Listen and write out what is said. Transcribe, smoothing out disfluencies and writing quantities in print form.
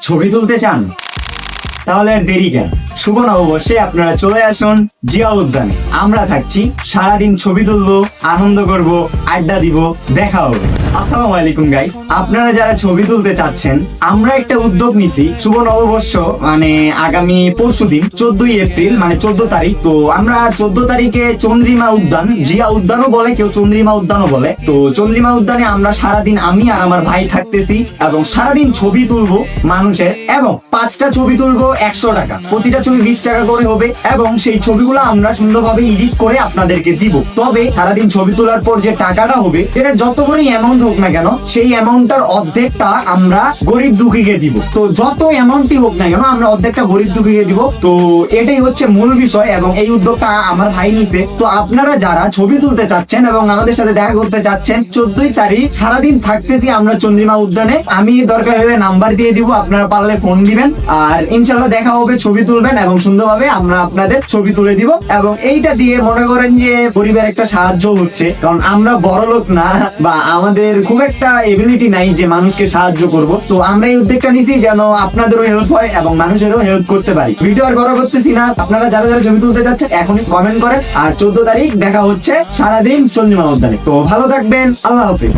ছবি তুলতে চান? তাহলে আর দেরি কেন, শুভ নববর্ষে আপনারা চলে আসুন জিয়া উদ্যানে। আমরা থাকছি, সারাদিন ছবি তুলবো, আনন্দ করব, আড্ডা দিব, দেখা হবে। আসসালামু আলাইকুম গাইস, আপনারা যারা ছবি তুলতে চাচ্ছেন, আমরা একটা উদ্যোগ নিছি। শুভ নববর্ষ মানে আগামী পরশুদিন 14ই এপ্রিল মানে 14 তারিখ। তো আমরা 14 তারিখে চন্দ্রিমা উদ্যান, জিয়া উদ্যানও বলে, কেউ চন্দ্রিমা উদ্যানও বলে। তো চন্দ্রিমা উদ্যানে আমরা সারাদিন, আমি আর আমার ভাই থাকতেছি এবং সারাদিন ছবি তুলবো মানুষের, এবং 5টা ছবি তুলবো 100 টাকা, প্রতিটা ছবি 20 টাকা করে হবে, এবং সেই ছবিগুলো আমরা সুন্দরভাবে এডিট করে আপনাদেরকে দিব। তবে সারাদিন ছবি তোলার পর যে টাকাটা হবে, সেটা যত বড়ই অ্যামাউন্ট হোক না কেন, সেই অ্যামাউন্টটার অর্ধেকটা আমরা গরিব দুঃখীকে দিব। তো যত অ্যামাউন্টই হোক না কেন, আমরা অর্ধেকটা গরিব দুঃখীকে দিব। তো এটাই হচ্ছে মূল বিষয়, এবং এই উদ্যোগটা আমার ভাই নিছে। তো আপনারা যারা ছবি তুলতে চাচ্ছেন এবং আমাদের সাথে দেখা করতে চাচ্ছেন, 14ই তারিখ সারাদিন থাকতেছি আমরা চন্দ্রিমা উদ্যানে। আমি দরকার হলে নাম্বার দিয়ে দিব, আপনারা পারলে ফোন দিবেন, আর ইনশাল্লাহ দেখা হবে, ছবি তুলবেন এবং সুন্দরভাবে আমরা আপনাদের ছবি তুলে দিব। এবং এইটা দিয়ে মনে করেন যে পরিবার একটা সাহায্য হচ্ছে, কারণ আমরা বড় লোক না বা আমাদের খুব একটা এবিলিটি নাই যে মানুষকে সাহায্য করব। তো আমরা এই উদ্যোগটা নিছি যেন আপনাদেরও হেল্প হয় এবং মানুষেরও হেল্প করতে পারি। ভিডিও আর বড় করতেছি না, আপনারা যারা যারা ছবি তুলতে যাচ্ছেন এখনই কমেন্ট করেন। আর 14 তারিখ দেখা হচ্ছে সারাদিন চন্দ্রিমা উদ্যানে। তো ভালো থাকবেন, আল্লাহ হাফেজ।